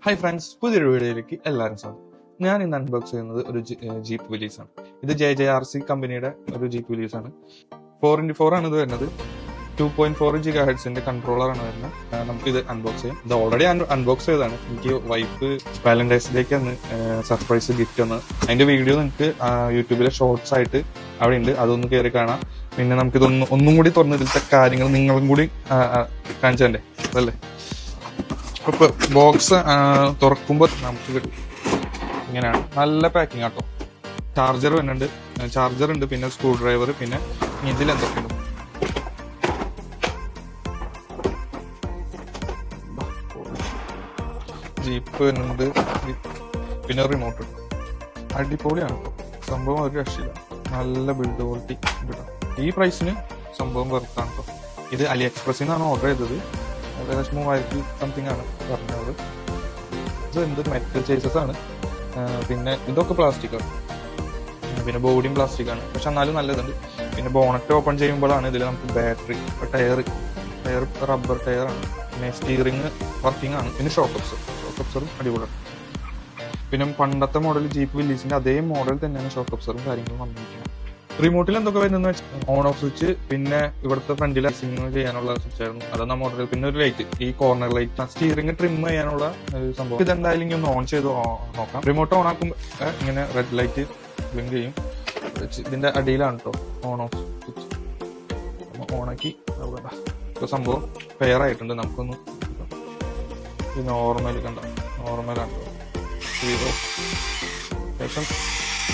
Hi friends, പുതിയൊരു വീഡിയോയിലേക്ക് എല്ലാവരും സ്വാഗതം. ഞാൻ ഇന്ന് അൺബോക്സ് ചെയ്യുന്നത് ഒരു ജീപ്പ് വിലീസ് ആണ്. ഇത് JJRC കമ്പനിയുടെ ഒരു ജീപ്പ് വിലീസ് ആണ്. 4x4 ആണ് ഇത് വരുന്നത്. 2.4 GHz കൺട്രോളറാണ് വരുന്നത്. നമുക്കിത് അൺബോക്സ് ചെയ്യാം. ഇത് ഓൾറെഡി അൺബോക്സ് ചെയ്തതാണ്. എനിക്ക് വൈഫ് വാലന്റൈൻസ് ഡേക്ക് അന്ന് സർപ്രൈസ് ഗിഫ്റ്റ് ഒന്ന്. അതിന്റെ വീഡിയോ നിങ്ങൾക്ക് യൂട്യൂബിലെ ഷോർട്സ് ആയിട്ട് അവിടെ ഉണ്ട്, അതൊന്ന് കയറി കാണാം. പിന്നെ നമുക്കിതൊന്നും ഒന്നും കൂടി തുറന്ന് ഇതിലത്തെ കാര്യങ്ങൾ നിങ്ങളും കൂടി കാണിച്ചു തരണ്ടേ, അതല്ലേ? ഇപ്പൊ ബോക്സ് തുറക്കുമ്പോൾ നമുക്ക് കിട്ടും ഇങ്ങനെയാണ്. നല്ല പാക്കിംഗ് ആട്ടോ. ചാർജർ വരുന്നുണ്ട്, ചാർജർ ഉണ്ട്, പിന്നെ സ്ക്രൂ ഡ്രൈവർ, പിന്നെ ഇതിലെന്തൊക്കെയുണ്ട്. ജീപ്പ് വരുന്നുണ്ട്, പിന്നെ റിമോട്ട് ഉണ്ട്. അടിപൊളിയാണ് സംഭവം, ഒരു രക്ഷയില്ല. നല്ല ബിൽഡ് ക്വാളിറ്റി കേട്ടോ. ഈ പ്രൈസിന് സംഭവം വെറുത്താണ് കേട്ടോ. ഇത് അലി എക്സ്പ്രസിൽ നിന്നാണ് ഓർഡർ ചെയ്തത്. ഏകദേശം 3000 സംതിങ് ആണ് പറഞ്ഞത്. ഇത് എന്ത് മെറ്റൽ ചേസസ് ആണ്. പിന്നെ ഇതൊക്കെ പ്ലാസ്റ്റിക് ആണ്, പിന്നെ ബോഡിയും പ്ലാസ്റ്റിക് ആണ്, പക്ഷെ എന്നാലും നല്ലതുണ്ട്. പിന്നെ ബോണറ്റ് ഓപ്പൺ ചെയ്യുമ്പോഴാണ് ഇതിൽ നമുക്ക് ബാറ്ററി, ടയർ റബ്ബർ ടയർ ആണ്, പിന്നെ സ്റ്റിയറിംഗ് വർക്കിംഗ് ആണ്, പിന്നെ ഷോക്ക് ഒബ്സറും അടിപൊളിയാണ്. പിന്നെ പണ്ടത്തെ മോഡൽ ജീപ്പ് വില്ലീസിന്റെ അതേ മോഡൽ തന്നെയാണ് ഷോക്ക് ഒബ്സറും കാര്യങ്ങളും വന്നിരിക്കുന്നത്. റിമോട്ടിൽ എന്തൊക്കെ വരുന്നത് വെച്ചാൽ ഓൺ ഓഫ് സ്വിച്ച്, പിന്നെ ഇവിടുത്തെ ഫ്രണ്ടിൽ സിഗ്നൽ ചെയ്യാനുള്ള സ്വിച്ച് ആയിരുന്നു, അതാണ് മോഡൽ. പിന്നെ ഒരു ലൈറ്റ്, ഈ കോർണർ ലൈറ്റ്, സ്റ്റിയറിംഗ് ട്രിം ചെയ്യാനുള്ള സംഭവം. ഇതെന്തായാലും ഇനി ഒന്ന് ഓൺ ചെയ്ത് നോക്കാം. റിമോട്ട് ഓൺ ആക്കുമ്പോൾ ഇങ്ങനെ റെഡ് ലൈറ്റ് ബ്ലിങ്ക് ചെയ്യും. ഇതിന്റെ അടിയിലാണ് കേട്ടോ ഓൺ ഓഫ് സ്വിച്ച്. ഓണാക്കി ഇപ്പൊ സംഭവം പെയർ ആയിട്ടുണ്ട്. നമുക്കൊന്ന് നോർമൽ നോർമലാണ് കേട്ടോ. ശേഷം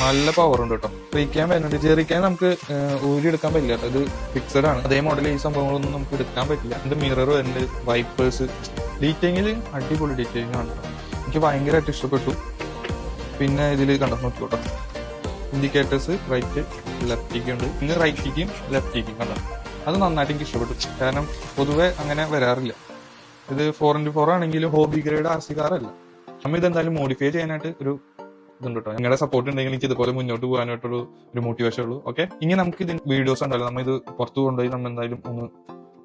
നല്ല പവർ ഉണ്ട് കേട്ടോ. റീക്കാൻ വരുന്നുണ്ട്. ചെറിക്കാൻ നമുക്ക് ഊരി എടുക്കാൻ പറ്റില്ല കേട്ടോ, ഇത് ഫിക്സഡ് ആണ്. അതേ മോഡൽ ഈ സംഭവങ്ങളൊന്നും നമുക്ക് എടുക്കാൻ പറ്റില്ല. ഇതിന്റെ മിറർ വരുന്നുണ്ട്, വൈപ്പേഴ്സ്, ഡീറ്റെയിലിൽ അടിപൊളി ഡീറ്റെയിലിംഗ് ആണ് കേട്ടോ. എനിക്ക് ഭയങ്കരമായിട്ട് ഇഷ്ടപ്പെട്ടു. പിന്നെ ഇതിൽ കണ്ടോ നോക്കിക്കോട്ടോ, ഇൻഡിക്കേറ്റേഴ്സ് റൈറ്റ് ലെഫ്റ്റിക്ക് ഉണ്ട്, പിന്നെ റൈറ്റിക്കും ലെഫ്റ്റിക്കും കണ്ടോ. അത് നന്നായിട്ട് എനിക്ക് ഇഷ്ടപ്പെട്ടു, കാരണം പൊതുവെ അങ്ങനെ വരാറില്ല. ഇത് 4x4 ആണെങ്കിലും ഹോബി ഗ്രേഡ് RC കാറല്ല. നമ്മൾ ഇതെന്തായാലും മോഡിഫൈ ചെയ്യാനായിട്ട് ഒരു ഇതുണ്ട് കേട്ടോ. നിങ്ങളുടെ സപ്പോർട്ട് ഉണ്ടെങ്കിൽ എനിക്ക് ഇതുപോലെ മുന്നോട്ട് പോകാനായിട്ടുള്ള ഒരു മോട്ടിവേഷൻ ഉള്ളൂ. ഓക്കെ, ഇനി നമുക്ക് ഇതിന് വീഡിയോസ് ഉണ്ടല്ലോ, നമ്മൾ ഇത് പുറത്തു കൊണ്ടുപോയി നമ്മൾ എന്തായാലും ഒന്ന്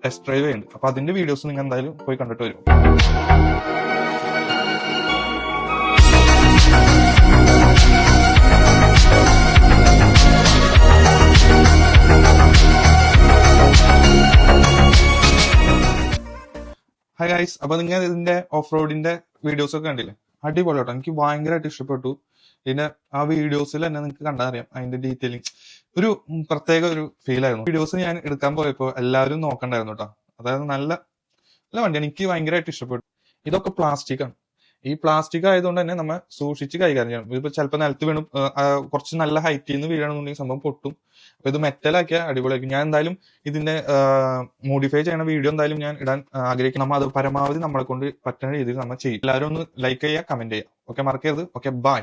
ടെസ്റ്റ് ഡ്രൈവ് ചെയ്യുന്നുണ്ട്. അപ്പൊ അതിന്റെ വീഡിയോസ് നിങ്ങൾ എന്തായാലും പോയി കണ്ടിട്ട് വരും. ഹായ് ഗൈസ്, അപ്പൊ നിങ്ങൾ ഇതിന്റെ ഓഫ് റോഡിന്റെ വീഡിയോസ് ഒക്കെ കണ്ടില്ലേ? അടിപൊളി കേട്ടോ, എനിക്ക് ഭയങ്കരമായിട്ട് ഇഷ്ടപ്പെട്ടു. പിന്നെ ആ വീഡിയോസിൽ തന്നെ നിങ്ങൾക്ക് കണ്ടാൽ അറിയാം, അതിന്റെ ഡീറ്റെയിലിംഗ് ഒരു പ്രത്യേക ഒരു ഫീൽ ആയിരുന്നു. വീഡിയോസ് ഞാൻ എടുക്കാൻ പോയപ്പോ എല്ലാവരും നോക്കണ്ടായിരുന്നു കേട്ടോ. അതായത് നല്ല നല്ല വണ്ടിയാണ്, എനിക്ക് ഭയങ്കരമായിട്ട് ഇഷ്ടപ്പെട്ടു. ഇതൊക്കെ പ്ലാസ്റ്റിക് ആണ്. ഈ പ്ലാസ്റ്റിക് ആയതുകൊണ്ട് തന്നെ നമ്മൾ സൂക്ഷിച്ച് കൈകാര്യം ചെയ്യണം. ഇതിപ്പോ ചിലപ്പോൾ നിലത്ത് വീണും കുറച്ച് നല്ല ഹൈറ്റിൽ നിന്ന് വീഴണമെന്നുണ്ടെങ്കിൽ സംഭവം പൊട്ടും. അപ്പൊ ഇത് മെറ്റലാക്കിയാൽ അടിപൊളിയായിരിക്കും. ഞാൻ എന്തായാലും ഇതിന്റെ മോഡിഫൈ ചെയ്യുന്ന വീഡിയോ എന്തായാലും ഞാൻ ഇടാൻ ആഗ്രഹിക്കും. നമ്മൾ അത് പരമാവധി നമ്മളെ കൊണ്ട് പറ്റുന്ന രീതിയിൽ നമ്മൾ ചെയ്യും. എല്ലാവരും ഒന്ന് ലൈക്ക് ചെയ്യുക, കമന്റ് ചെയ്യുക. ഓക്കെ, മറക്കരുത്. Okay, by.